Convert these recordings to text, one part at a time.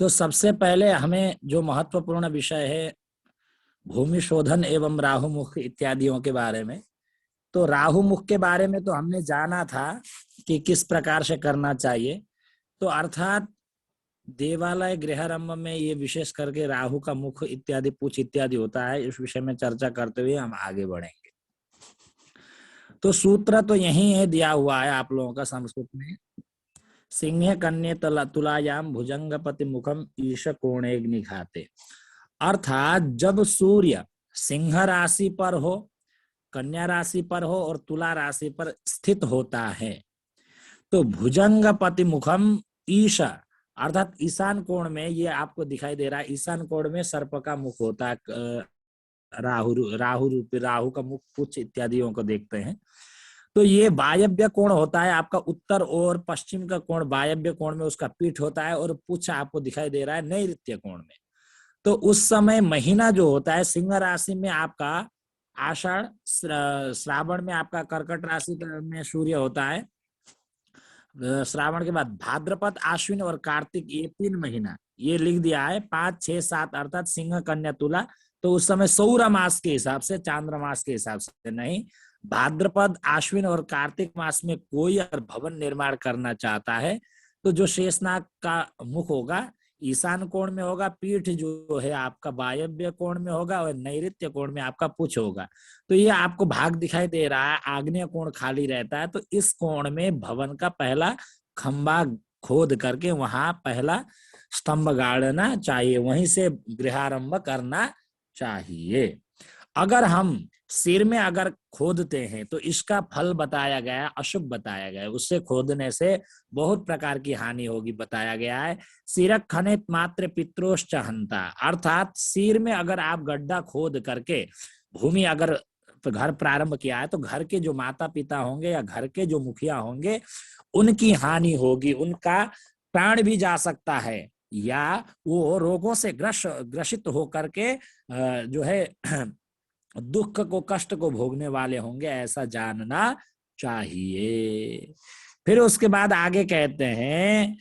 तो सबसे पहले हमें जो महत्वपूर्ण विषय है भूमि शोधन एवं राहुमुख इत्यादियों के बारे में, तो राहुमुख के बारे में तो हमने जाना था कि किस प्रकार से करना चाहिए। तो अर्थात देवालय गृहारंभ में ये विशेष करके राहु का मुख इत्यादि पूछ इत्यादि होता है। इस विषय में चर्चा करते हुए हम आगे बढ़ेंगे। तो सूत्र तो यही है, दिया हुआ है आप लोगों का संस्कृत में। सिंह कन्ये तुलायाम भुजंगपति मुखम ईश कोणे निघाते। अर्थात जब सूर्य सिंह राशि पर हो, कन्या राशि पर हो और तुला राशि पर स्थित होता है, तो भुजंगपति मुखम ईश अर्थात ईशान कोण में, ये आपको दिखाई दे रहा है, ईशान कोण में सर्प का मुख होता है। राहु राहु रूपी राहु का मुख पुच्छ इत्यादियों को देखते हैं। तो ये वायव्य कोण होता है आपका, उत्तर और पश्चिम का कोण वायव्य कोण में उसका पीठ होता है, और पुच्छ आपको दिखाई दे रहा है नैऋत्य कोण में। तो उस समय महीना जो होता है सिंह राशि में आपका आषाढ़, श्रावण में आपका कर्कट राशि में सूर्य होता है, श्रावण के बाद भाद्रपद, आश्विन और कार्तिक, ये 3 महीना ये लिख दिया है। 5, 6, 7 अर्थात सिंह कन्या तुला। तो उस समय सौर मास के हिसाब से, चांद्र मास के हिसाब से नहीं, भाद्रपद, आश्विन और कार्तिक मास में कोई अगर भवन निर्माण करना चाहता है तो जो शेषनाग का मुख होगा ईशान कोण में होगा, पीठ जो है आपका वायव्य कोण में होगा और नैऋत्य कोण में आपका पुच्छ होगा। तो ये आपको भाग दिखाई दे रहा है, आग्नेय कोण खाली रहता है। तो इस कोण में भवन का पहला खंबा खोद करके वहां पहला स्तंभ गाड़ना चाहिए, वहीं से गृहारंभ करना चाहिए। अगर हम सिर में अगर खोदते हैं तो इसका फल बताया गया है, अशुभ बताया गया है। उससे खोदने से बहुत प्रकार की हानि होगी बताया गया है। सिरक खनित मात्र पित्रोश्च हंता, अर्थात सिर में अगर आप गड्ढा खोद करके भूमि अगर घर प्रारंभ किया है तो घर के जो माता पिता होंगे या घर के जो मुखिया होंगे उनकी हानि होगी, उनका प्राण भी जा सकता है, या वो रोगों से ग्रसित होकर के जो है दुख को, कष्ट को भोगने वाले होंगे, ऐसा जानना चाहिए। फिर उसके बाद आगे कहते हैं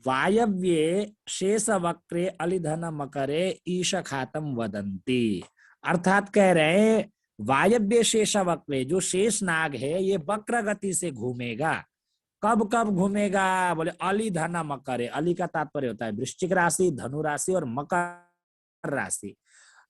वायव्ये शेष वक्रे अलिधन मकरे ईश खातम वदंती। अर्थात कह रहे हैं वायव्य शेष वक्रे, जो शेष नाग है ये वक्र गति से घूमेगा। कब कब घूमेगा? बोले अलिधन मकरे, अली का तात्पर्य होता है वृश्चिक राशि, धनु राशि और मकर राशि।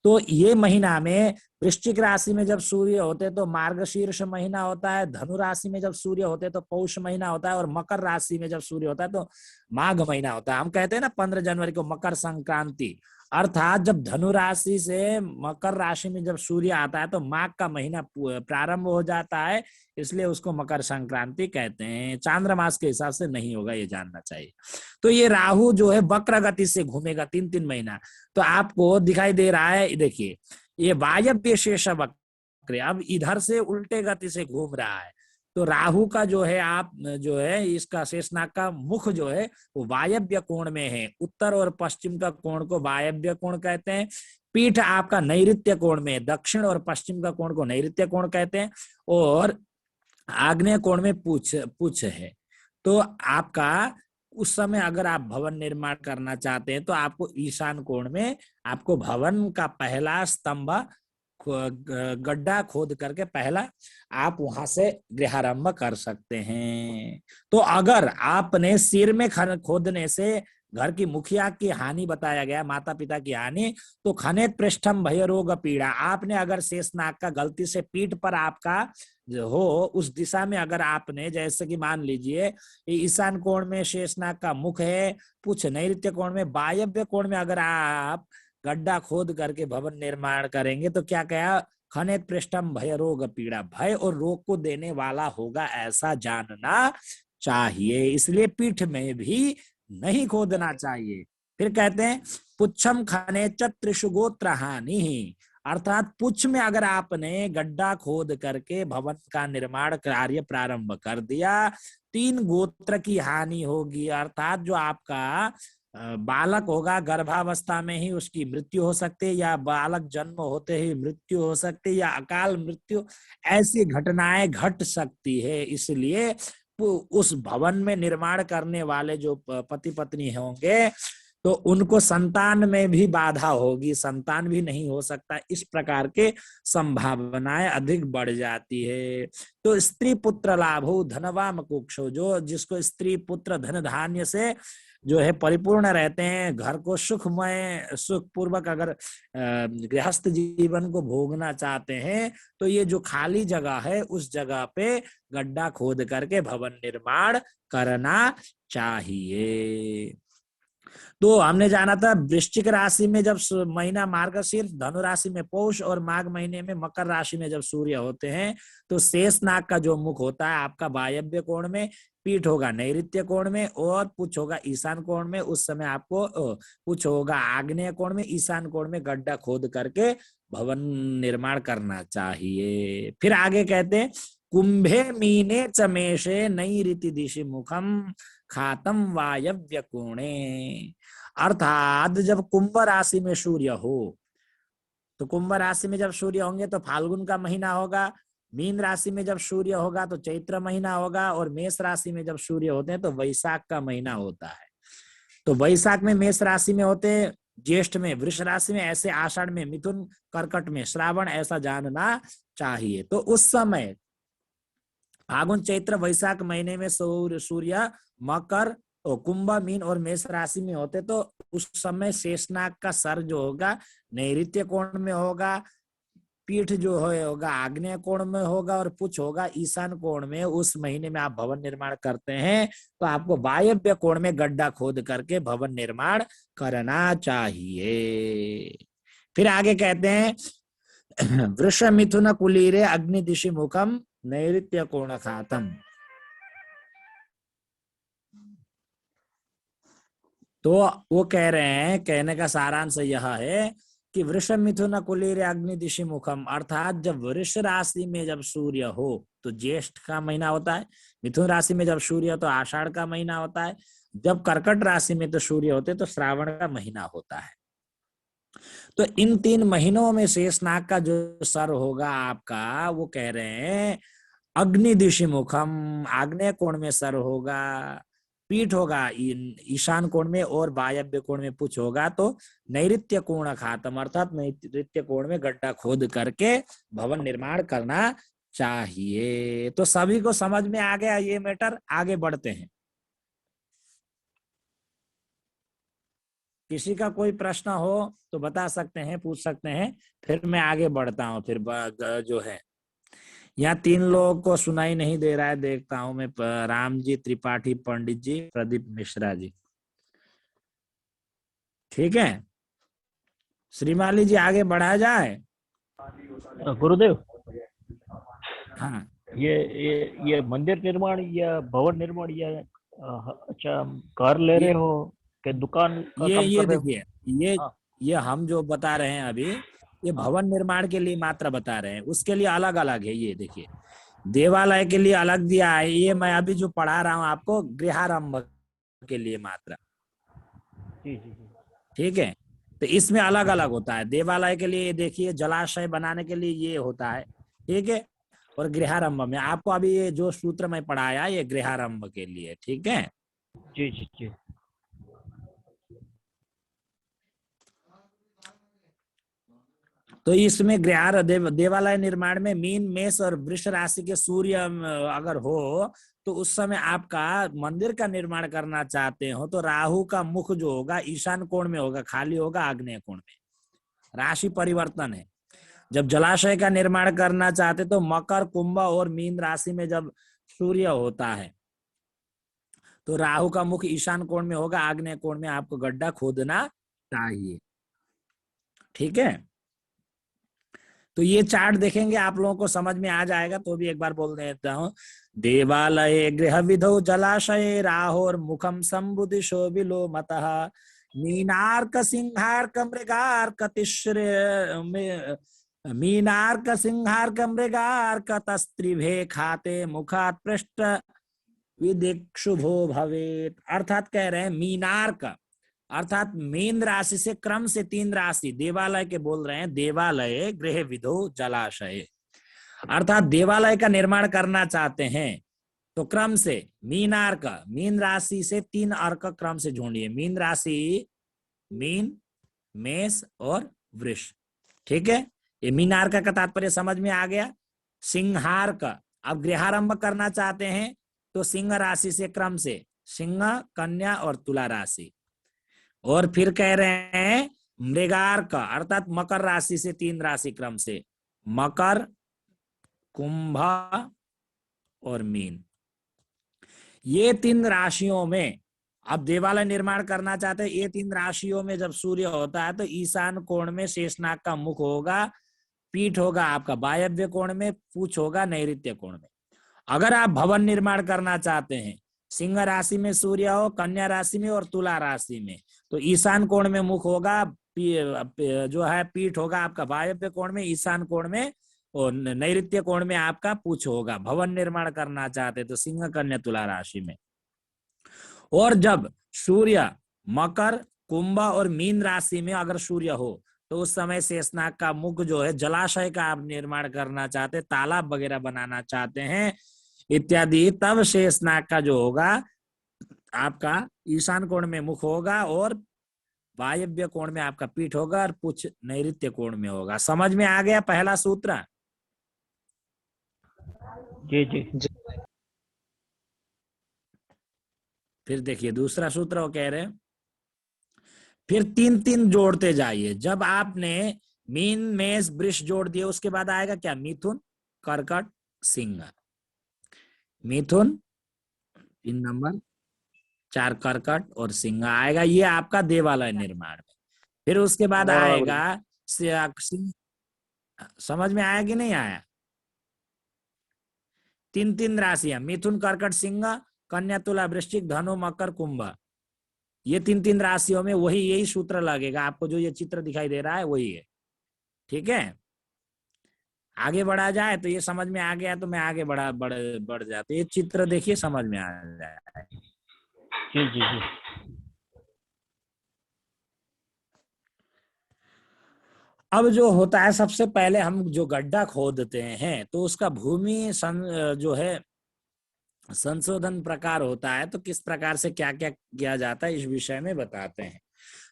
तो ये महीना में वृश्चिक राशि में जब सूर्य होते तो मार्गशीर्ष महीना होता है, धनु राशि में जब सूर्य होते तो पौष महीना होता है, और मकर राशि में जब सूर्य होता है तो माघ महीना होता है। हम कहते हैं ना 15 जनवरी को मकर संक्रांति, अर्थात जब धनु राशि से मकर राशि में जब सूर्य आता है तो माघ का महीना प्रारंभ हो जाता है, इसलिए उसको मकर संक्रांति कहते हैं। चांद्रमास के हिसाब से नहीं होगा, ये जानना चाहिए। तो ये राहु जो है वक्र गति से घूमेगा 3-3 महीना। तो आपको दिखाई दे रहा है, देखिए ये वायव्य शेष वक्र अब इधर से उल्टे गति से घूम रहा है। तो राहु का जो है आप जो है इसका शेषनाग का मुख जो है वो वायव्य कोण में है, उत्तर और पश्चिम का कोण को वायव्य कोण कहते हैं। पीठ आपका नैऋत्य कोण में, दक्षिण और पश्चिम का कोण को नैऋत्य कोण कहते हैं, और आग्नेय कोण में पूछ है। तो आपका उस समय अगर आप भवन निर्माण करना चाहते हैं तो आपको ईशान कोण में आपको भवन का पहला स्तंभ गड्ढा खोद करके पहला आप वहां से गृहारंभ कर सकते हैं। तो अगर आपने सिर में खोदने से घर की मुखिया की हानि बताया गया, माता पिता की हानि, तो खनेत पृष्ठम भय रोग पीड़ा, आपने अगर शेषनाग का गलती से पीठ पर आपका हो उस दिशा में अगर आपने, जैसे कि मान लीजिए ईशान कोण में शेषनाग का मुख है, पुच्छ नैऋत्य कोण में, वायव्य कोण में अगर आप गड्ढा खोद करके भवन निर्माण करेंगे तो क्या कहा, खनित पृष्ठम भय रोग पीड़ा, भय और रोग को देने वाला होगा, ऐसा जानना चाहिए। इसलिए पीठ में भी नहीं खोदना चाहिए। फिर कहते हैं पुच्छम खने त्रिषु गोत्र हानि, अर्थात पुच्छ में अगर आपने गड्ढा खोद करके भवन का निर्माण कार्य प्रारंभ कर दिया, 3 गोत्र की हानि होगी। अर्थात जो आपका बालक होगा गर्भावस्था में ही उसकी मृत्यु हो सकती है, या बालक जन्म होते ही मृत्यु हो सकती है, या अकाल मृत्यु, ऐसी घटनाएं घट सकती है। इसलिए उस भवन में निर्माण करने वाले जो पति पत्नी होंगे तो उनको संतान में भी बाधा होगी, संतान भी नहीं हो सकता, इस प्रकार के संभावनाएं अधिक बढ़ जाती है। तो स्त्री पुत्र लाभो धनवाम कुक्षो, जो जिसको स्त्री पुत्र धन धान्य से जो है परिपूर्ण रहते हैं, घर को सुखमय सुख पूर्वक अगर गृहस्थ जीवन को भोगना चाहते हैं, तो ये जो खाली जगह है उस जगह पे गड्ढा खोद करके भवन निर्माण करना चाहिए। तो हमने जाना था वृश्चिक राशि में जब महीना मार्गशीर्ष, धनु राशि में पौष और माघ महीने में मकर राशि में जब सूर्य होते हैं, तो शेष नाग का जो मुख होता है आपका वायव्य कोण में, पीठ होगा नैऋत्य कोण में और पुछ होगा ईशान कोण में। उस समय आपको पुछ होगा आग्नेय कोण में, ईशान कोण में गड्ढा खोद करके भवन निर्माण करना चाहिए। फिर आगे कहते हैं कुंभे मीने चमेशे नैऋति दिशि मुखम खातम वायव्य कोणे। अर्थात जब कुंभ राशि में सूर्य हो, तो कुंभ राशि में जब सूर्य होंगे तो फाल्गुन का महीना होगा, मीन राशि में जब सूर्य होगा तो चैत्र महीना होगा, और मेष राशि में जब सूर्य होते हैं तो वैशाख का महीना होता है। तो वैशाख में मेष राशि में होते हैं, ज्येष्ठ में वृष राशि में, ऐसे आषाढ़ में, मिथुन कर्कट में, श्रावण, ऐसा जानना चाहिए। तो उस समय फागुन चैत्र वैशाख महीने में सूर्य मकर और कुंभ मीन और मेष राशि में होते, तो उस समय शेषनाग का सर जो होगा नैऋत्य कोण में होगा, पीठ जो होगा आग्नेय कोण में होगा और पुछ होगा ईशान कोण में। उस महीने में आप भवन निर्माण करते हैं तो आपको वायव्य कोण में गड्ढा खोद करके भवन निर्माण करना चाहिए। फिर आगे कहते हैं वृष मिथुन कुलीरे अग्नि दिशि मुखम नैऋत्य कोण खातम। तो वो कह रहे हैं, कहने का सारांश यह है कि वृष मिथुन कुलीर अग्नि दिशि मुखम, अर्थात जब वृष राशि में जब सूर्य हो तो ज्येष्ठ का महीना होता है, मिथुन राशि में जब सूर्य हो तो आषाढ़ का महीना होता है, जब कर्कट राशि में तो सूर्य होते तो श्रावण का महीना होता है। तो इन 3 महीनों में शेषनाग का जो सर होगा आपका, वो कह रहे हैं अग्नि दिशि मुखम, आग्नेय कोण में सर होगा, पीठ होगा ईशान कोण में और वायव्य कोण में पुछ होगा, तो नैऋत्य कोण खातम, अर्थात नैऋत्य कोण में गड्ढा खोद करके भवन निर्माण करना चाहिए। तो सभी को समझ में आ गया ये मैटर। आगे बढ़ते हैं। किसी का कोई प्रश्न हो तो बता सकते हैं, पूछ सकते हैं, फिर मैं आगे बढ़ता हूँ। फिर जो है यहाँ 3 लोगों को सुनाई नहीं दे रहा है, देखता हूं मैं। राम जी त्रिपाठी, पंडित जी, प्रदीप मिश्रा जी, ठीक है। श्रीमाली जी आगे बढ़ाया जाए। गुरुदेव, हाँ, ये मंदिर निर्माण या भवन निर्माण या अच्छा कार ले रहे हो कि दुकान का काम ये कर रहे हो? देखिए, ये हम जो बता रहे हैं अभी, ये भवन निर्माण के लिए मात्रा बता रहे हैं, उसके लिए अलग अलग है। ये देखिए देवालय के लिए अलग दिया है, ये मैं अभी जो पढ़ा रहा हूँ आपको गृहारंभ के लिए मात्रा, जी जी जी, ठीक है। तो इसमें अलग अलग होता है। देवालय के लिए देखिए जलाशय बनाने के लिए ये होता है, ठीक है। और गृहारंभ में आपको अभी ये जो सूत्र मैं पढ़ाया ये गृहारंभ के लिए, ठीक है। जी जी जी। तो इसमें गृह देवालय निर्माण में मीन, मेष और वृष राशि के सूर्य अगर हो तो उस समय आपका मंदिर का निर्माण करना चाहते हो तो राहु का मुख जो होगा ईशान कोण में होगा, खाली होगा आग्नेय कोण में। राशि परिवर्तन है। जब जलाशय का निर्माण करना चाहते तो मकर, कुंभ और मीन राशि में जब सूर्य होता है तो राहु का मुख ईशान कोण में होगा, आग्नेय कोण में आपको गड्ढा खोदना चाहिए, ठीक है। तो ये चार्ट देखेंगे आप लोगों को समझ में आ जाएगा। तो भी एक बार बोल देता हूँ। देवालय गृह विधौ जलाशय राहोर मुखम संबुदिशो विलो मतः मीनार्क सिंहार्क मृगार्क तिश्र मीनार्क सिंहार्क मृगार्क तस्त्रिभे खाते मुखात पृष्ठ विदिक्षुभो भवेत। अर्थात कह रहे हैं मीनार्क अर्थात मीन राशि से क्रम से 3 राशि देवालय के बोल रहे हैं। देवालय गृह विधो जलाशय, अर्थात देवालय का निर्माण करना चाहते हैं तो क्रम से मीनार्क, मीन राशि से 3 अर्क क्रम से जोड़िए। मीन राशि मीन, मेष और वृष। ठीक है, ये मीनार्क का तात्पर्य समझ में आ गया। सिंहार्क, अब गृहारंभ करना चाहते हैं तो सिंह राशि से क्रम से सिंह, कन्या और तुला राशि। और फिर कह रहे हैं मृगार्क अर्थात मकर राशि से 3 राशि क्रम से मकर, कुंभ और मीन। ये 3 राशियों में अब देवालय निर्माण करना चाहते हैं। ये 3 राशियों में जब सूर्य होता है तो ईशान कोण में शेषनाग का मुख होगा, पीठ होगा आपका वायव्य कोण में, पूछ होगा नैऋत्य कोण में। अगर आप भवन निर्माण करना चाहते हैं, सिंह राशि में सूर्य हो, कन्या राशि में और तुला राशि में, तो ईशान कोण में मुख होगा, जो है पीठ होगा आपका वायव्य कोण में, ईशान कोण में और नैऋत्य कोण में आपका पूछ होगा। भवन निर्माण करना चाहते तो सिंह, कन्या, तुला राशि में। और जब सूर्य मकर, कुंभ और मीन राशि में अगर सूर्य हो तो उस समय शेषनाग का मुख जो है, जलाशय का आप निर्माण करना चाहते, तालाब वगैरह बनाना चाहते हैं इत्यादि, तब शेषनाग का जो होगा आपका ईशान कोण में मुख होगा और वायव्य कोण में आपका पीठ होगा और पुछ नैऋत्य कोण में होगा। समझ में आ गया पहला सूत्र? जी जी। फिर देखिए दूसरा सूत्र वो कह रहे हैं फिर 3-3 जोड़ते जाइए। जब आपने मीन, मेष, वृष जोड़ दिए उसके बाद आएगा क्या? मिथुन, कर्कट, सिंह। मिथुन 3 नंबर, 4 कर्कट और सिंह आएगा। ये आपका देवालय निर्माण में। फिर उसके बाद आएगा सिंह। समझ में आया कि नहीं आया? 3-3 राशियां, मिथुन, कर्कट, सिंह, कन्या, तुला, वृश्चिक, धनु, मकर, कुंभ। ये 3-3 राशियों में वही यही सूत्र लगेगा आपको। जो ये चित्र दिखाई दे रहा है वही है। ठीक है, आगे बढ़ा जाए तो ये समझ में आ गया तो मैं आगे बढ़ जाते। ये चित्र देखिए समझ में आ जाए। जी जी जी। अब जो होता है सबसे पहले हम जो गड्ढा खोदते हैं तो उसका भूमि जो है संशोधन प्रकार होता है। तो किस प्रकार से क्या क्या किया जाता है इस विषय में बताते हैं।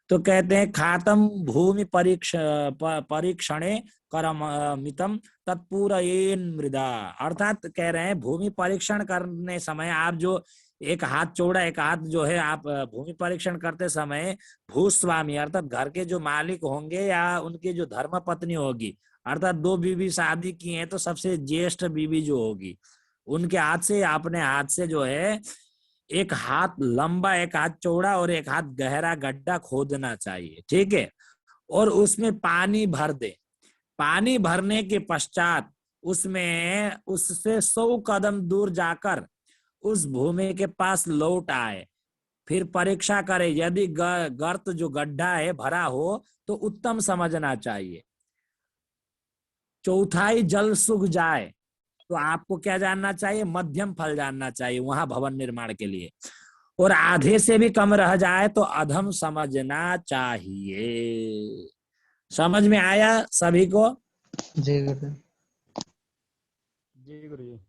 तो कहते हैं खातम भूमि परीक्षणे करमितम तत्पूरयेन मृदा। अर्थात कह रहे हैं भूमि परीक्षण करने समय आप जो एक हाथ चौड़ा एक हाथ जो है आप भूमि परीक्षण करते समय भूस्वामी अर्थात घर के जो मालिक होंगे या उनकी जो धर्म पत्नी होगी, अर्थात 2 बीवी शादी की हैं तो सबसे ज्येष्ठ बीवी जो होगी उनके हाथ से, अपने हाथ से जो है एक हाथ लंबा, एक हाथ चौड़ा और एक हाथ गहरा गड्ढा खोदना चाहिए। ठीक है, और उसमें पानी भर दे। पानी भरने के पश्चात उसमें उससे 100 कदम दूर जाकर उस भूमि के पास लौट आए। फिर परीक्षा करे, यदि गर्त जो गड्ढा है भरा हो तो उत्तम समझना चाहिए। चौथाई जल सूख जाए तो आपको क्या जानना चाहिए? मध्यम फल जानना चाहिए वहां भवन निर्माण के लिए। और आधे से भी कम रह जाए तो अधम समझना चाहिए। समझ में आया सभी को? जी गुरु। जी गुरु जी।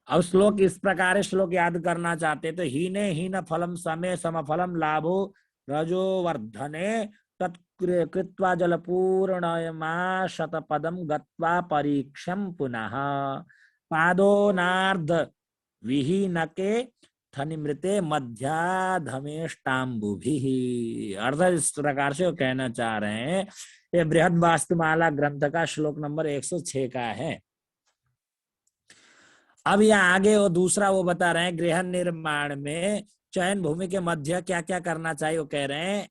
अब श्लोक इस प्रकार, श्लोक याद करना चाहते तो हीने हीन फलम समे समफलम लाभो रजो वर्धने तत्कृत्वा जलपूर्णयमा शतपदम गत्वा परीक्षम पुनः पादोनार्ध विहीनके थनिमृते मध्याधमेष्टाम्बुभिः। अर्थात इस प्रकार से वो कहना चाह रहे हैं। ये बृहद वास्तुमाला ग्रंथ का श्लोक नंबर 106 का है। अब यहाँ आगे वो दूसरा वो बता रहे हैं गृह निर्माण में चयन भूमि के मध्य क्या क्या करना चाहिए। वो कह रहे हैं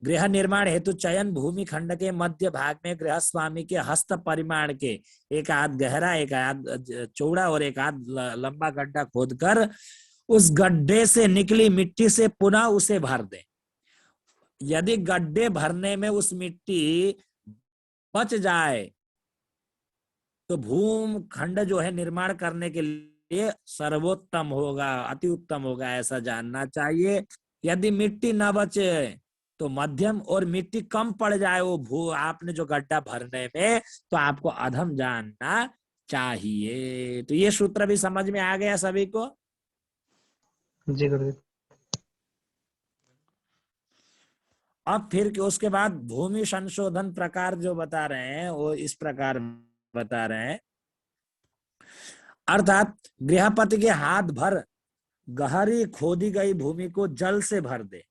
गृह निर्माण हेतु चयन भूमि खंड के मध्य भाग में गृह स्वामी के हस्त परिमाण के एक हाथ गहरा, एक हाथ चौड़ा और एक हाथ लंबा गड्ढा खोदकर उस गड्ढे से निकली मिट्टी से पुनः उसे भर दे। यदि गड्ढे भरने में उस मिट्टी बच जाए तो भूम खंड जो है निर्माण करने के लिए सर्वोत्तम होगा, अति उत्तम होगा, ऐसा जानना चाहिए। यदि मिट्टी न बचे तो मध्यम, और मिट्टी कम पड़ जाए वो आपने जो गड्ढा भरने में, तो आपको अधम जानना चाहिए। तो ये सूत्र भी समझ में आ गया सभी को? जी गुरु। अब फिर के उसके बाद भूमि संशोधन प्रकार जो बता रहे हैं वो इस प्रकार बता रहे हैं, अर्थात गृहपति के हाथ भर गहरी खोदी गई भूमि को जल से भर दे।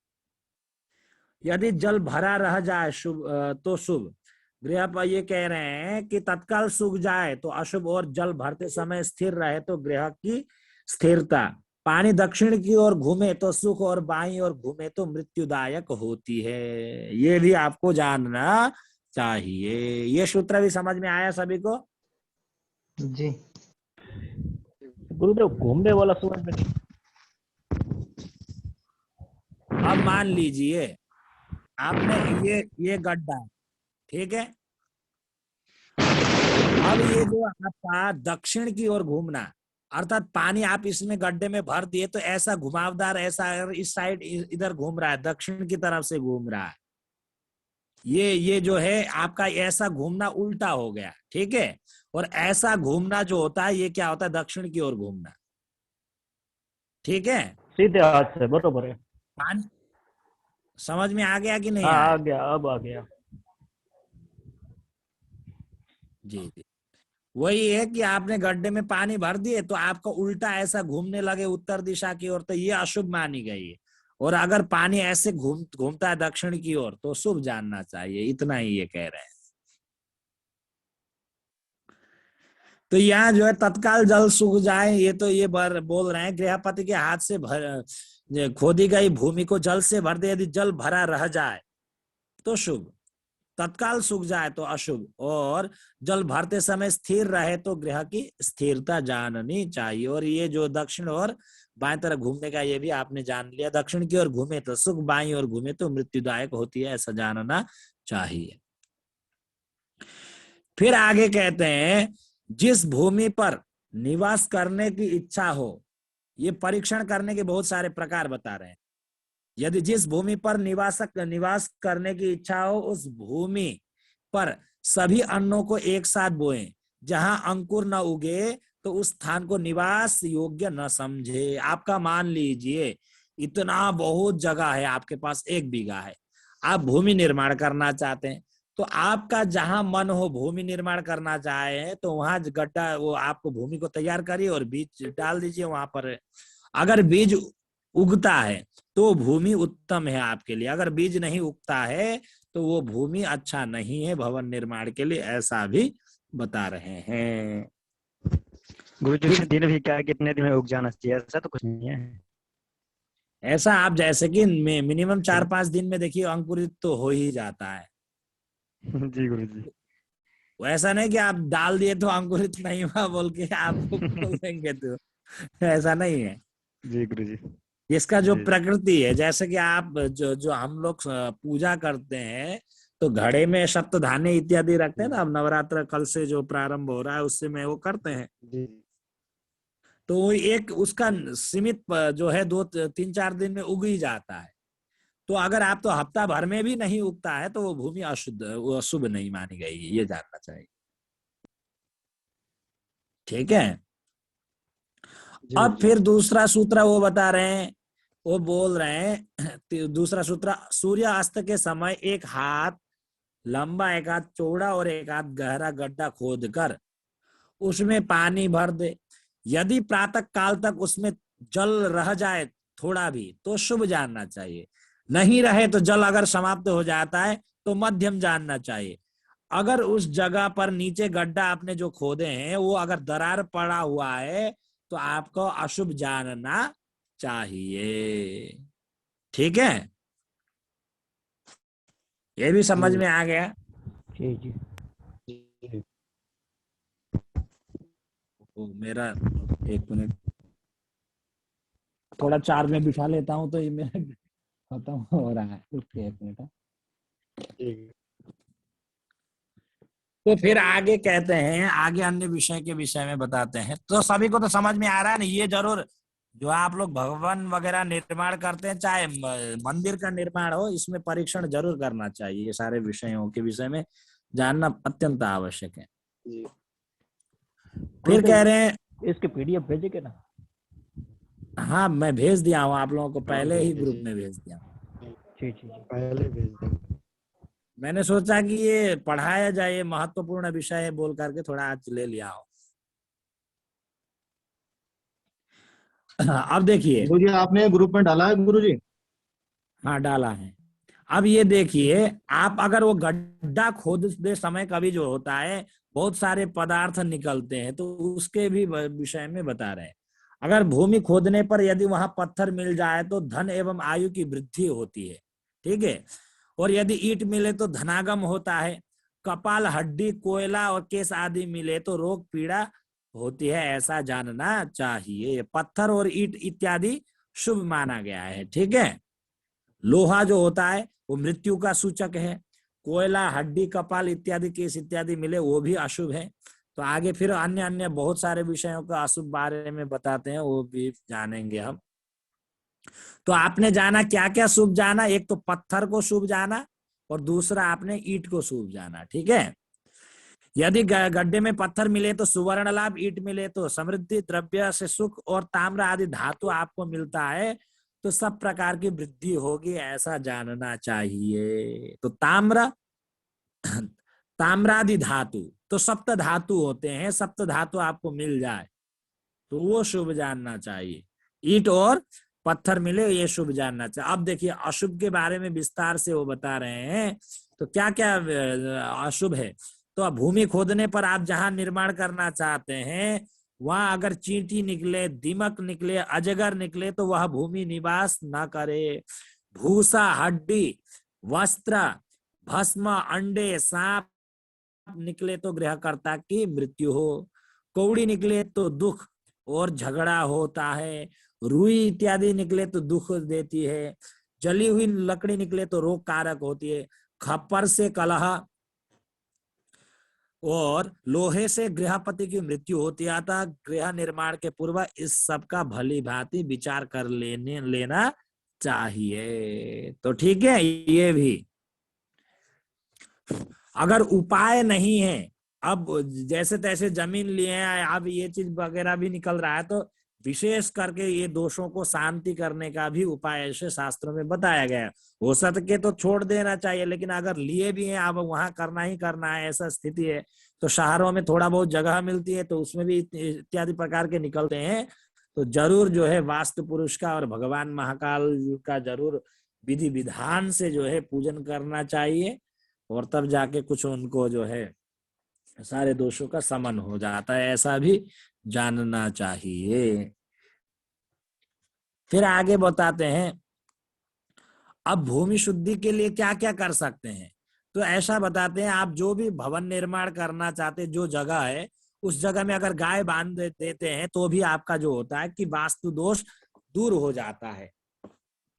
यदि जल भरा रह जाए शुभ तो शुभ। गृह ये कह रहे हैं कि तत्काल सूख जाए तो अशुभ, और जल भरते समय स्थिर रहे तो गृह की स्थिरता। पानी दक्षिण की ओर घूमे तो सुख, और बाईं ओर घूमे तो मृत्युदायक होती है। ये भी आपको जानना चाहिए। ये सूत्र भी समझ में आया सभी को? जी गुरुदेव घूमने वाला समझ में नहीं। अब मान लीजिए आपने ये गड्ढा, ठीक है, अब ये जो आपका दक्षिण की ओर घूमना, अर्थात पानी आप इसमें गड्ढे में भर दिए तो ऐसा घुमावदार, ऐसा इस साइड इधर घूम रहा है, दक्षिण की तरफ से घूम रहा है। ये जो है आपका ऐसा घूमना उल्टा हो गया, ठीक है। और ऐसा घूमना जो होता है ये क्या होता है? दक्षिण की ओर घूमना, ठीक है। सीधे हाथ से, बरोबर है। पानी समझ में आ गया कि नहीं हाँ आया? आ गया, अब आ गया। जी जी, वही है कि आपने गड्ढे में पानी भर दिए तो आपको उल्टा ऐसा घूमने लगे उत्तर दिशा की ओर, तो ये अशुभ मानी गई है। और अगर पानी ऐसे घूमता है दक्षिण की ओर तो शुभ जानना चाहिए। इतना ही ये कह रहे हैं। तो यहाँ जो है तत्काल जल सूख जाए, ये तो ये बोल रहे हैं गृहपति के हाथ से खोदी गई भूमि को जल से भर दे। यदि जल भरा रह जाए तो शुभ, तत्काल सूख जाए तो अशुभ, और जल भरते समय स्थिर रहे तो ग्रह की स्थिरता जाननी चाहिए। और ये जो दक्षिण और बाएं तरफ घूमने का ये भी आपने जान लिया। दक्षिण की ओर घूमे तो सुख, बाईं ओर घूमे तो मृत्युदायक होती है, ऐसा जानना चाहिए। फिर आगे कहते हैं जिस भूमि पर निवास करने की इच्छा हो, ये परीक्षण करने के बहुत सारे प्रकार बता रहे हैं। यदि जिस भूमि पर निवास करने की इच्छा हो उस भूमि पर सभी अन्नों को एक साथ बोएं। जहां अंकुर न उगे तो उस स्थान को निवास योग्य न समझे। आपका मान लीजिए इतना बहुत जगह है, आपके पास 1 बीघा है, आप भूमि निर्माण करना चाहते हैं, तो आपका जहां मन हो भूमि निर्माण करना चाहे तो वहां गड्ढा, वो आपको भूमि को तैयार करिए और बीज डाल दीजिए वहां पर। अगर बीज उगता है तो भूमि उत्तम है आपके लिए, अगर बीज नहीं उगता है तो वो भूमि अच्छा नहीं है भवन निर्माण के लिए, ऐसा भी बता रहे हैं। गुरु जी, उसमें दिन भी क्या है, कितने दिन में उग जाना चाहिए, ऐसा तो कुछ नहीं है। ऐसा आप जैसे कि मिनिमम 4-5 दिन में देखिए अंकुरित तो हो ही जाता है। जी गुरु जी। वो ऐसा नहीं कि आप डाल दिए तो अंकुरित नहीं हुआ बोल के आपको बोल देंगे, तो ऐसा नहीं है। जी गुरु जी। इसका जो जी। प्रकृति है, जैसे कि आप जो हम लोग पूजा करते हैं तो घड़े में सप्तधान्य इत्यादि रखते हैं ना। अब नवरात्र कल से जो प्रारंभ हो रहा है उससे में वो करते हैं, जी तो वो एक उसका सीमित जो है 2-3-4 दिन में उग ही जाता है। तो अगर आप तो हफ्ता भर में भी नहीं उगता है तो वो भूमि अशुद्ध, वो अशुभ नहीं मानी गई है, ये जानना चाहिए, ठीक है। जी अब गुरु जी। फिर दूसरा सूत्र वो बता रहे हैं, वो बोल रहे हैं दूसरा सूत्र, सूर्यास्त के समय 1 हाथ लंबा, 1 हाथ चौड़ा और 1 हाथ गहरा गड्ढा खोद कर उसमें पानी भर दे। यदि प्रातः काल तक उसमें जल रह जाए थोड़ा भी तो शुभ जानना चाहिए। नहीं रहे तो जल अगर समाप्त हो जाता है तो मध्यम जानना चाहिए। अगर उस जगह पर नीचे गड्ढा आपने जो खोदे हैं वो अगर दरार पड़ा हुआ है तो आपको अशुभ जानना चाहिए, ठीक है। ये भी समझ जी में आ गया? जी जी। जी। तो मेरा 1 मिनट थोड़ा चार्ज में बिठा लेता हूँ तो ये मेरा खत्म हो रहा है। रुकिए 1 मिनट। जी। तो फिर आगे कहते हैं, आगे अन्य विषय के विषय में बताते हैं। तो सभी को तो समझ में आ रहा है ना? ये जरूर जो आप लोग भवन वगैरह निर्माण करते हैं, चाहे मंदिर का निर्माण हो, इसमें परीक्षण जरूर करना चाहिए। ये सारे विषयों के विषय में जानना अत्यंत आवश्यक है। जी। फिर कह गुरुदेव रहे हैं, इसके पीडीएफ भेजेंगे ना? हाँ मैं भेज दिया हूँ आप लोगों को, हाँ पहले ही भेज ग्रुप दीजिए। में भेज दिया हूँ। जी जी जी। पहले भेज दें। मैंने सोचा कि ये पढ़ाया जाए, ये महत्वपूर्ण विषय है बोल करके थोड़ा आज ले लिया हो। अब देखिए, गुरु जी आपने ग्रुप में डाला है गुरु जी? हाँ डाला है। अब ये देखिए, आप अगर वो गड्ढा खोदते समय कभी जो होता है बहुत सारे पदार्थ निकलते हैं, तो उसके भी विषय में बता रहे हैं। अगर भूमि खोदने पर यदि वहां पत्थर मिल जाए तो धन एवं आयु की वृद्धि होती है, ठीक है। और यदि ईंट मिले तो धनागम होता है। कपाल, हड्डी, कोयला और केस आदि मिले तो रोग पीड़ा होती है, ऐसा जानना चाहिए। पत्थर और ईंट इत्यादि शुभ माना गया है, ठीक है। लोहा जो होता है वो मृत्यु का सूचक है। कोयला, हड्डी, कपाल इत्यादि, केस इत्यादि मिले वो भी अशुभ है। तो आगे फिर अन्य अन्य बहुत सारे विषयों का अशुभ बारे में बताते हैं, वो भी जानेंगे हम। तो आपने जाना क्या क्या शुभ जाना, एक तो पत्थर को शुभ जाना और दूसरा आपने ईंट को शुभ जाना, ठीक है। यदि गड्ढे में पत्थर मिले तो सुवर्ण लाभ, ईंट मिले तो समृद्धि, द्रव्य से सुख और ताम्र आदि धातु आपको मिलता है तो सब प्रकार की वृद्धि होगी, ऐसा जानना चाहिए। तो ताम्र, ताम्रादि धातु तो सप्त धातु होते हैं, सप्त धातु आपको मिल जाए तो वो शुभ जानना चाहिए। ईंट और पत्थर मिले ये शुभ जानना चाहिए। अब देखिए अशुभ के बारे में विस्तार से वो बता रहे हैं। तो क्या क्या अशुभ है, तो भूमि खोदने पर आप जहां निर्माण करना चाहते हैं वहां अगर चींटी निकले, दीमक निकले, अजगर निकले तो वह भूमि निवास न करे। भूसा, हड्डी, वस्त्र, भस्म, अंडे, सांप निकले तो गृहकर्ता की मृत्यु हो। कौड़ी निकले तो दुख और झगड़ा होता है। रुई इत्यादि निकले तो दुख देती है। जली हुई लकड़ी निकले तो रोग कारक होती है। खप्पर से कलह और लोहे से गृहपति की मृत्यु होती है। अतः गृह निर्माण के पूर्व इस सब का भली भांति विचार कर लेना चाहिए। तो ठीक है, ये भी अगर उपाय नहीं है, अब जैसे तैसे जमीन लिए हैं, अब ये चीज वगैरह भी निकल रहा है, तो विशेष करके ये दोषों को शांति करने का भी उपाय ऐसे शास्त्रों में बताया गया है। हो सके तो छोड़ देना चाहिए, लेकिन अगर लिए भी हैं अब वहां करना ही करना है ऐसा स्थिति है, तो शहरों में थोड़ा बहुत जगह मिलती है तो उसमें भी इत्यादि प्रकार के निकलते हैं, तो जरूर जो है वास्तु पुरुष का और भगवान महाकाल का जरूर विधि विधान से जो है पूजन करना चाहिए, और तब जाके कुछ उनको जो है सारे दोषों का शमन हो जाता है, ऐसा भी जानना चाहिए। फिर आगे बताते हैं अब भूमि शुद्धि के लिए क्या क्या कर सकते हैं। तो ऐसा बताते हैं, आप जो भी भवन निर्माण करना चाहते, जो जगह है उस जगह में अगर गाय बांध देते हैं तो भी आपका जो होता है कि वास्तु दोष दूर हो जाता है।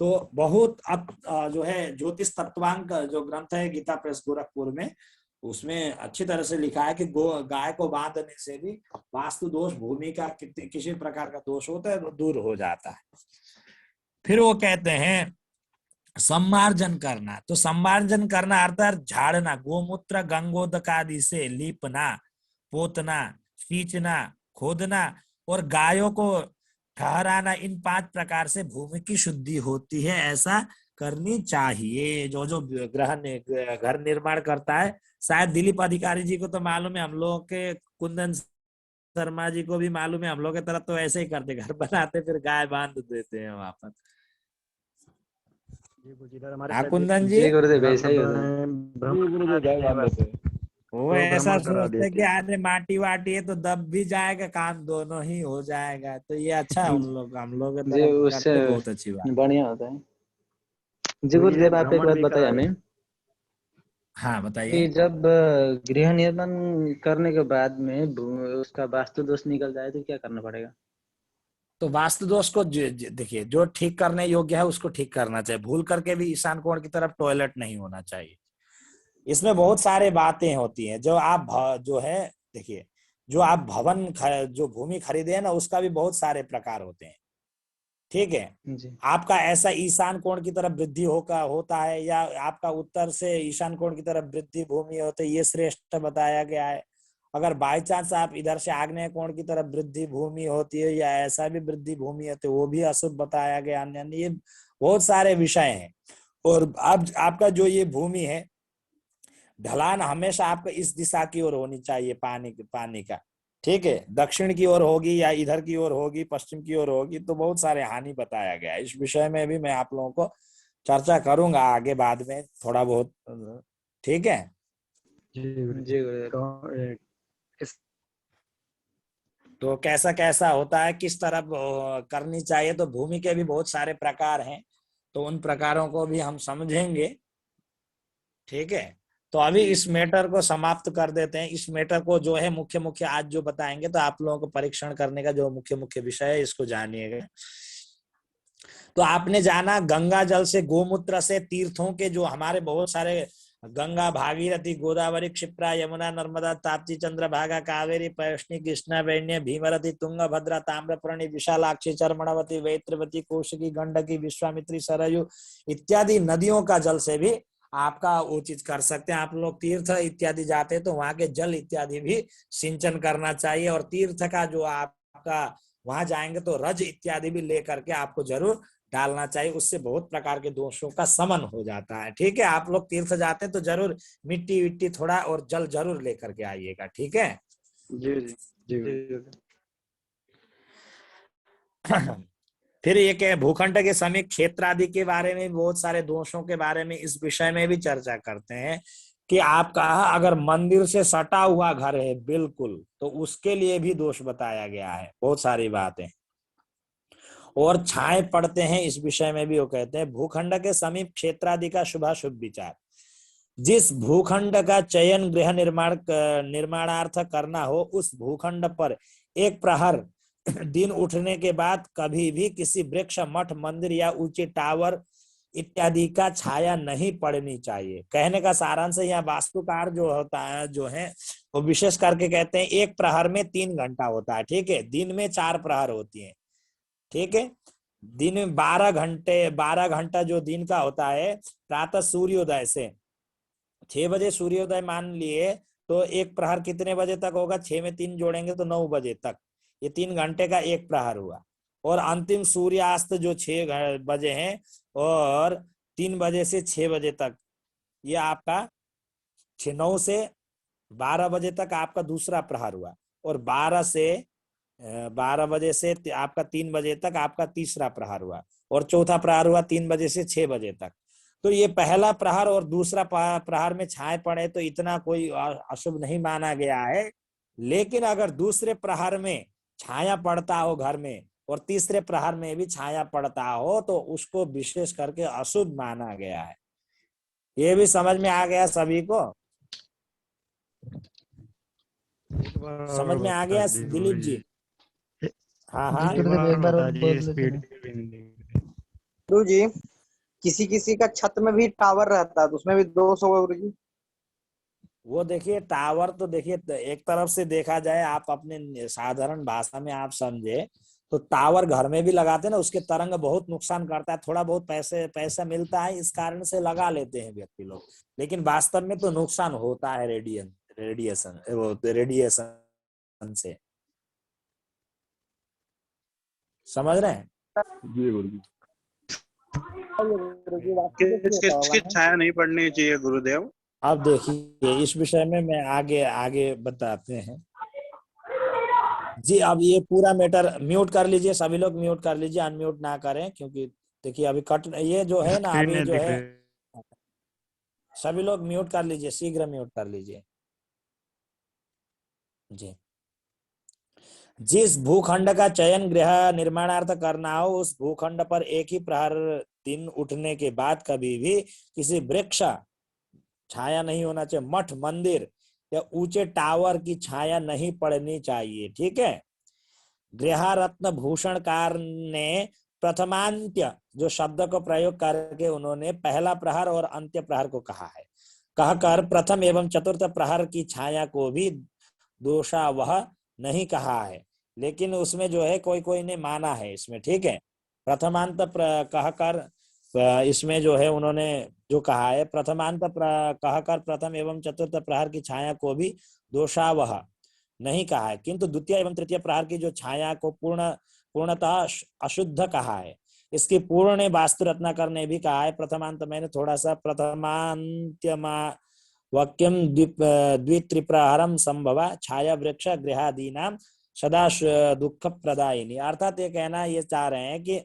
तो बहुत अब जो है ज्योतिष तत्वांक जो ग्रंथ है गीता प्रेस गोरखपुर में, उसमें अच्छी तरह से लिखा है कि गाय को बांधने से भी वास्तु दोष, भूमि का किसी प्रकार का दोष होता है तो दूर हो जाता है। फिर वो कहते हैं सम्मार्जन करना। तो सम्मार्जन करना अर्थात झाड़ना, गोमूत्र गंगोदक आदि से लीपना, पोतना, सींचना, खोदना और गायों को ठहराना, इन 5 प्रकार से भूमि की शुद्धि होती है, ऐसा करनी चाहिए। जो जो घर निर्माण करता है, शायद दिलीप अधिकारी जी को तो मालूम है, हम लोगों के कुंदन शर्मा जी को भी मालूम है, हम लोग की तरफ तो ऐसे ही करते, घर बनाते फिर गाय बांध देते हैं वहां पर। हाँ कुंदन जी, जी गुरुदेव ऐसा ही होता है। वो ऐसा सोचते कि अरे माटी वाटी है तो दब भी जाएगा, काम दोनों ही हो जाएगा। तो ये अच्छा है, हम लोग जी उससे बहुत अच्छी बात, बढ़िया होता है। जी गुरुदेव आप एक बात बताइए हमें हाँ कि बताइए। जब गृह निर्माण करने के बाद में उसका वास्तु दोष निकल जाए तो क्या करना पड़ेगा? तो वास्तु दोष को देखिए, जो ठीक करने योग्य है उसको ठीक करना चाहिए। भूल करके भी ईशान कोण की तरफ टॉयलेट नहीं होना चाहिए। इसमें बहुत सारे बातें होती हैं जो आप जो है देखिए, जो आप भवन जो भूमि खरीदे हैं ना, उसका भी बहुत सारे प्रकार होते हैं, ठीक है। जी आपका ऐसा ईशान कोण की तरफ वृद्धि होता है, या आपका उत्तर से ईशान कोण की तरफ वृद्धि भूमि होती है, ये श्रेष्ठ बताया गया है। अगर बाई चांस आप इधर से आग्नेय कोण की तरफ वृद्धि भूमि होती है, या ऐसा भी वृद्धि भूमि होती है, वो भी अशुभ बताया गया। अन्य ये बहुत सारे विषय हैं। और अब आपका जो ये भूमि है, ढलान हमेशा आपका इस दिशा की ओर होनी चाहिए, पानी का, ठीक है। दक्षिण की ओर होगी या इधर की ओर होगी, पश्चिम की ओर होगी, तो बहुत सारे हानि बताया गया है। इस विषय में भी मैं आप लोगों को चर्चा करूंगा आगे बाद में थोड़ा बहुत, ठीक है। जी गुरुजी। जी गुरुदेव। इस तो कैसा कैसा होता है, किस तरफ करनी चाहिए, तो भूमि के भी बहुत सारे प्रकार हैं, तो उन प्रकारों को भी हम समझेंगे, ठीक है। तो अभी इस मैटर को समाप्त कर देते हैं। इस मैटर को जो है मुख्य मुख्य आज जो बताएंगे, तो आप लोगों को परीक्षण करने का जो मुख्य मुख्य विषय है इसको जानिएगा। तो आपने जाना गंगा जल से, गोमूत्र से, तीर्थों के जो हमारे बहुत सारे गंगा, भागीरथी, गोदावरी, क्षिप्रा, यमुना, नर्मदा, ताप्ती, चंद्रभागा, कावेरी, पयोष्णी, कृष्णा, वेण्य, भीमरथी, तुंगभद्रा, ताम्रपर्णी, विशालाक्षी, चर्मणवती, वैत्रवती, कोशकी, गंडकी, विश्वामित्री, सरयू इत्यादि नदियों का जल से भी आपका वो चीज कर सकते हैं। आप लोग तीर्थ इत्यादि जाते हैं तो वहां के जल इत्यादि भी सिंचन करना चाहिए। और तीर्थ का जो आपका वहां जाएंगे तो रज इत्यादि भी लेकर के आपको जरूर डालना चाहिए, उससे बहुत प्रकार के दोषों का शमन हो जाता है, ठीक है। आप लोग तीर्थ जाते हैं तो जरूर मिट्टी विट्टी थोड़ा और जल जरूर लेकर के आइएगा, ठीक है। जी जी जी गुरुजी। फिर ये क्या, भूखंड के समीप क्षेत्र आदि के बारे में बहुत सारे दोषों के बारे में इस विषय में भी चर्चा करते हैं कि आपका अगर मंदिर से सटा हुआ घर है बिल्कुल, तो उसके लिए भी दोष बताया गया है, बहुत सारी बातें। और छाए पड़ते हैं, इस विषय में भी वो कहते हैं भूखंड के समीप क्षेत्र आदि का शुभाशुभ विचार। जिस भूखंड का चयन गृह निर्माणार्थ करना हो, उस भूखंड पर एक प्रहर दिन उठने के बाद कभी भी किसी वृक्ष, मठ, मंदिर या ऊंचे टावर इत्यादि का छाया नहीं पड़नी चाहिए। कहने का सारांश है, यहाँ वास्तुकार जो होता है जो है वो विशेष करके कहते हैं एक प्रहर में 3 घंटा होता है, ठीक है। दिन में 4 प्रहर होती है, ठीक है। दिन में 12 घंटा जो दिन का होता है, प्रातः सूर्योदय से 6 बजे सूर्योदय मान लिए, तो एक प्रहर कितने बजे तक होगा, 6 में 3 जोड़ेंगे तो 9 बजे तक, ये 3 घंटे का एक प्रहर हुआ। और अंतिम सूर्यास्त जो 6 बजे हैं, और 3 बजे से 6 बजे तक ये आपका 9 से 12 बजे तक आपका दूसरा प्रहर हुआ। और 12 बजे से आपका 3 बजे तक आपका तीसरा प्रहर हुआ। और चौथा प्रहर हुआ 3 बजे से 6 बजे तक। तो ये पहला प्रहर और दूसरा प्रहर में छाए पड़े तो इतना कोई अशुभ नहीं माना गया है। लेकिन अगर दूसरे प्रहर में छाया पड़ता हो घर में, और तीसरे प्रहर में भी छाया पड़ता हो, तो उसको विशेष करके अशुभ माना गया है। ये भी समझ में आ गया सभी को? एक बार और समझ में आ बता गया दीजिए दिलीप गुरुजी। जी? हाँ हाँ, एक बार एक बार बता और दीजिए बोल लेते स्पीड हैं। गुरु जी, किसी किसी का छत में भी टावर रहता है तो उसमें भी 200 गुरु जी। वो देखिए टावर तो देखिए, एक तरफ से देखा जाए, आप अपने साधारण भाषा में आप समझे तो टावर घर में भी लगाते हैं ना, उसके तरंग बहुत नुकसान करता है। थोड़ा बहुत पैसा मिलता है इस कारण से लगा लेते हैं व्यक्ति लोग, लेकिन वास्तव में तो नुकसान होता है रेडिएशन से। समझ रहे हैं? जी गुरुजी। किस किस की छाया नहीं पड़नी चाहिए गुरुदेव? अब देखिए इस विषय में मैं आगे आगे बताते हैं जी। अब ये पूरा मैटर म्यूट कर लीजिए, सभी लोग म्यूट कर लीजिए, अनम्यूट ना करें, क्योंकि देखिए अभी कट ये जो है ना, स्क्रीन अभी नहीं जो दिख है रही। सभी लोग म्यूट कर लीजिए, शीघ्र म्यूट कर लीजिए जी। जिस भूखंड का चयन गृह निर्माणार्थ करना हो, उस भूखंड पर एक ही प्रहर दिन उठने के बाद कभी भी किसी वृक्ष छाया नहीं होना चाहिए, मठ, मंदिर या ऊंचे टावर की छाया नहीं पड़नी चाहिए, ठीक है। गृह रत्न भूषणकार ने प्रथमांत्य जो शब्द को प्रयोग करके उन्होंने पहला प्रहर और अंत्य प्रहर को कहा है, कहकर प्रथम एवं चतुर्थ प्रहर की छाया को भी दोषा वह नहीं कहा है। लेकिन उसमें जो है कोई कोई ने माना है इसमें, ठीक है। प्रथमांत कहकर इसमें जो है उन्होंने जो कहा है, प्रथमांत कहकर प्रथम एवं चतुर्थ प्रहर की छाया को भी दोषावह नहीं कहा है, किंतु द्वितीय एवं तृतीय प्रहर की जो छाया को पूर्णतः अशुद्ध कहा है। इसकी पूर्ण वास्तु रत्नाकर ने भी कहा है। प्रथमांत मैंने थोड़ा सा प्रथमांत्यमा वाक्यम द्वित्रिप्रहरम संभवा छाया वृक्ष गृहादीनाम सदा दुख प्रदायिनी। अर्थात ये कहना ये चाह रहे हैं कि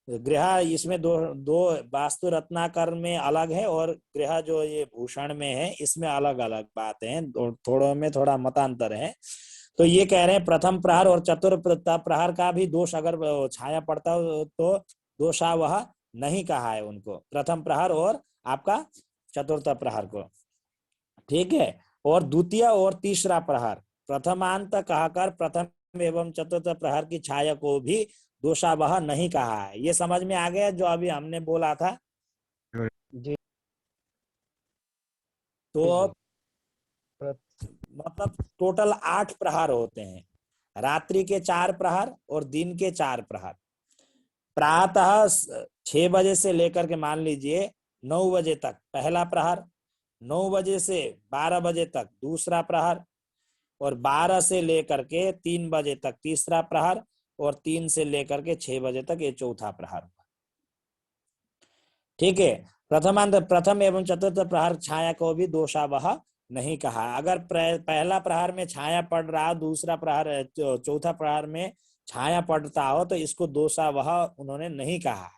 गृह इसमें दो वास्तु रत्नाकर में अलग है और गृह जो ये भूषण में है इसमें अलग अलग बातें हैं, थोड़ों में थोड़ा मतांतर है। तो ये कह रहे हैं प्रथम प्रहर और चतुर्थ प्रहर का भी दोष अगर छाया पड़ता हो तो दोषा वह नहीं कहा है उनको, प्रथम प्रहर और आपका चतुर्थ प्रहर को, ठीक है। और द्वितीय और तीसरा प्रहर प्रथमांत कहकर प्रथम एवं चतुर्थ प्रहर की छाया को भी दोषा वह नहीं कहा है। ये समझ में आ गया जो अभी हमने बोला था जी तो मतलब टोटल 8 प्रहर होते हैं, रात्रि के 4 प्रहर और दिन के 4 प्रहर। प्रातः 6 बजे से लेकर के मान लीजिए 9 बजे तक पहला प्रहर, 9 बजे से 12 बजे तक दूसरा प्रहर, और 12 से लेकर के 3 बजे तक तीसरा प्रहर, और 3 से लेकर के 6 बजे तक ये चौथा प्रहर, ठीक है। प्रथम एवं चतुर्थ प्रहर छाया को भी दोषा वह नहीं कहा। अगर पहला प्रहर में छाया पड़ रहा, दूसरा प्रहर चौथा प्रहर में छाया पड़ता हो तो इसको दोषा वह उन्होंने नहीं कहा।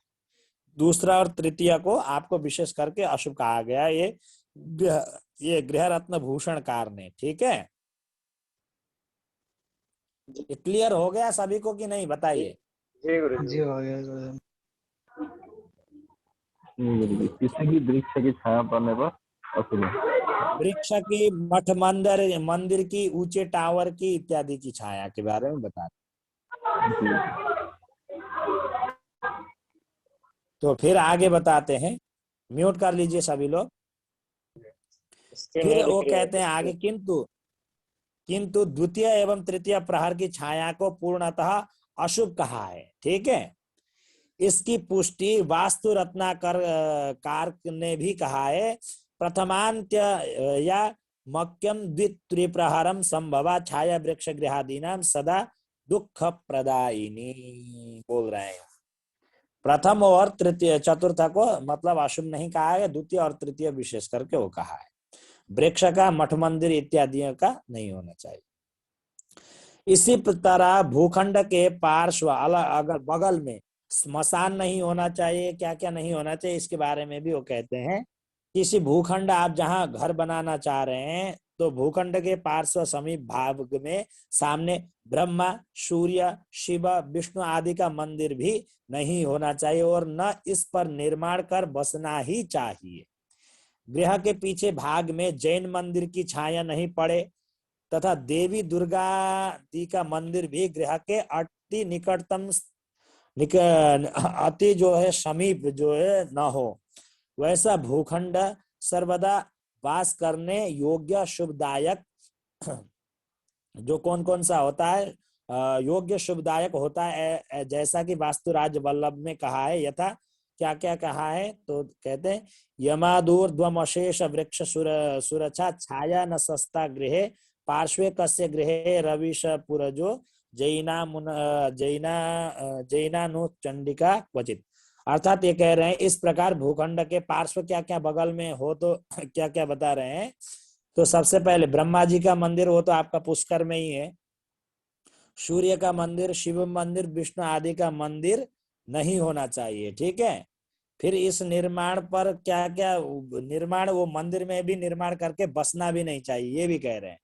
दूसरा और तृतीय को आपको विशेष करके अशुभ कहा गया ये गृह रत्न भूषणकार ने, ठीक है। ये क्लियर हो गया सभी को कि नहीं, बताइए। जी गुरुजी। जी हो गया गुरुजी। किसी भी वृक्ष की छाया पड़ने पर अशुभ है। वृक्ष की, मठ मंदिर की, ऊंचे टावर की इत्यादि की छाया के बारे में बता। तो फिर आगे बताते हैं, म्यूट कर लीजिए सभी लोग। फिर वो कहते हैं आगे, किंतु द्वितीय एवं तृतीय प्रहर की छाया को पूर्णतः अशुभ कहा है, ठीक है। इसकी पुष्टि वास्तु रत्नाकर कार ने भी कहा है। प्रथमांत्य या मक्यम द्वित्रिप्रहरम संभवा छाया वृक्ष गृहादीनाम सदा दुख प्रदायिनी बोल रहे हैं। प्रथम और तृतीय चतुर्थ को मतलब अशुभ नहीं कहा है, द्वितीय और तृतीय विशेष करके वो कहा है। वृक्ष का, मठ मंदिर इत्यादि का नहीं होना चाहिए। इसी तरह भूखंड के पार्श्व अगर बगल में स्मशान नहीं होना चाहिए। क्या क्या नहीं होना चाहिए इसके बारे में भी वो कहते हैं। किसी भूखंड आप जहां घर बनाना चाह रहे हैं तो भूखंड के पार्श्व समीप भाग में सामने ब्रह्मा, सूर्य, शिव, विष्णु आदि का मंदिर भी नहीं होना चाहिए और न इस पर निर्माण कर बसना ही चाहिए। गृह के पीछे भाग में जैन मंदिर की छाया नहीं पड़े तथा देवी दुर्गा दी का मंदिर भी गृह के अति निकटतम अति जो है समीप जो है न हो। वैसा भूखंड सर्वदा वास करने योग्य शुभदायक जो कौन कौन सा होता है, योग्य शुभदायक होता है, जैसा कि वास्तुराज वल्लभ में कहा है। यथा क्या क्या कहा है तो कहते हैं, यमादूर्ध्वमशेष वृक्ष सुरक्षा छाया न सस्ता गृहे पार्श्वे कस्य गृहे रविश पुरजो जैनानु चंडिका क्वचित। अर्थात ये कह रहे हैं इस प्रकार भूखंड के पार्श्व क्या क्या बगल में हो तो क्या क्या बता रहे हैं। तो सबसे पहले ब्रह्मा जी का मंदिर, वो तो आपका पुष्कर में ही है। सूर्य का मंदिर, शिव मंदिर, विष्णु आदि का मंदिर नहीं होना चाहिए, ठीक है। फिर इस निर्माण पर क्या क्या निर्माण, वो मंदिर में भी निर्माण करके बसना भी नहीं चाहिए, ये भी कह रहे हैं।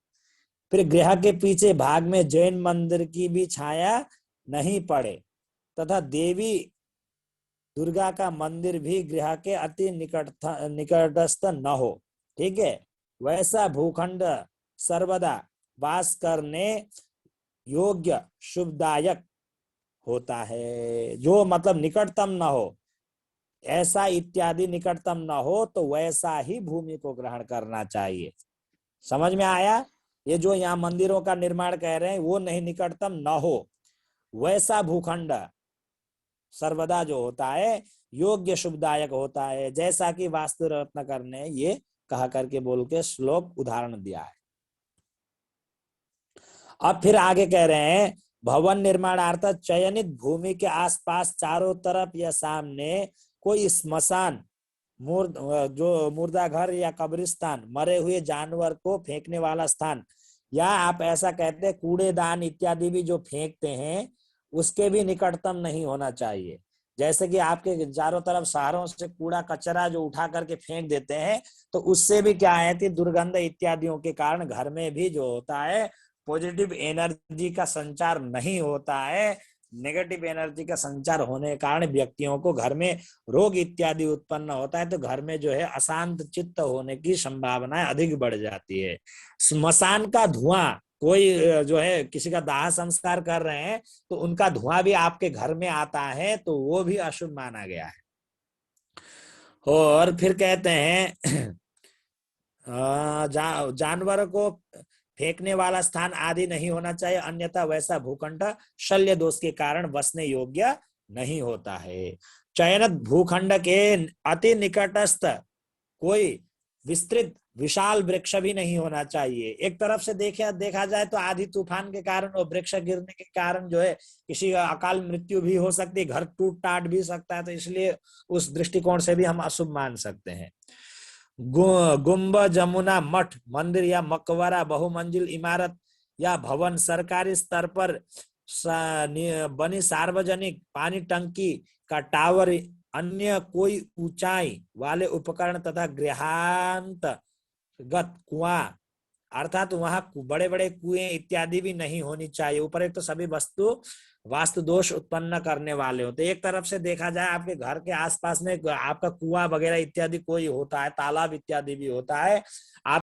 फिर गृह के पीछे भाग में जैन मंदिर की भी छाया नहीं पड़े तथा देवी दुर्गा का मंदिर भी गृह के अति निकटस्थ न हो, ठीक है। वैसा भूखंड सर्वदा वास करने योग्य शुभदायक होता है, जो मतलब निकटतम न हो, ऐसा इत्यादि निकटतम न हो तो वैसा ही भूमि को ग्रहण करना चाहिए। समझ में आया? ये जो यहाँ मंदिरों का निर्माण कह रहे हैं वो नहीं, निकटतम न हो वैसा भूखंड सर्वदा जो होता है योग्य शुभदायक होता है, जैसा कि वास्तु रत्नाकर ने ये कहा करके बोल के श्लोक उदाहरण दिया है। अब फिर आगे कह रहे हैं भवन निर्माणार्थ चयनित भूमि के आसपास चारों तरफ या सामने कोई स्मशान, जो मुर्दा घर या कब्रिस्तान, मरे हुए जानवर को फेंकने वाला स्थान, या आप ऐसा कहते हैं कूड़ेदान इत्यादि भी जो फेंकते हैं उसके भी निकटतम नहीं होना चाहिए। जैसे कि आपके चारों तरफ शहरों से कूड़ा कचरा जो उठा करके फेंक देते हैं, तो उससे भी क्या है कि दुर्गंध इत्यादियों के कारण घर में भी जो होता है पॉजिटिव एनर्जी का संचार नहीं होता है। नेगेटिव एनर्जी का संचार होने के कारण व्यक्तियों को घर में रोग इत्यादि उत्पन्न होता है, तो घर में जो है अशांत चित्त होने की संभावनाएं अधिक बढ़ जाती है। स्मशान का धुआं, कोई जो है किसी का दाह संस्कार कर रहे हैं तो उनका धुआं भी आपके घर में आता है, तो वो भी अशुभ माना गया है। और फिर कहते हैं जानवरों को फेंकने वाला स्थान आदि नहीं होना चाहिए, अन्यथा वैसा भूखंड शल्य दोष के कारण बसने योग्य नहीं होता है। चयनित भूखंड के अति निकटस्थ कोई विस्तृत विशाल वृक्ष भी नहीं होना चाहिए। एक तरफ से देखा जाए तो आधी तूफान के कारण और वृक्ष गिरने के कारण जो है किसी का अकाल मृत्यु भी हो सकती है, घर टूट टाट भी सकता है, तो इसलिए उस दृष्टिकोण से भी हम अशुभ मान सकते हैं। गुंबद, जमुना, मठ, मंदिर या मकबरा, बहुमंजिल इमारत या भवन, सरकारी स्तर पर बनी सार्वजनिक पानी टंकी का टावर, अन्य कोई ऊंचाई वाले उपकरण तथा गृहांतगत कुआं, अर्थात वहां बड़े बड़े कुएं इत्यादि भी नहीं होनी चाहिए। उपरोक्त तो सभी वस्तु वास्तु दोष उत्पन्न करने वाले होते। एक तरफ से देखा जाए आपके घर के आसपास में आपका कुआं वगैरह इत्यादि कोई होता है, तालाब इत्यादि भी होता है, आप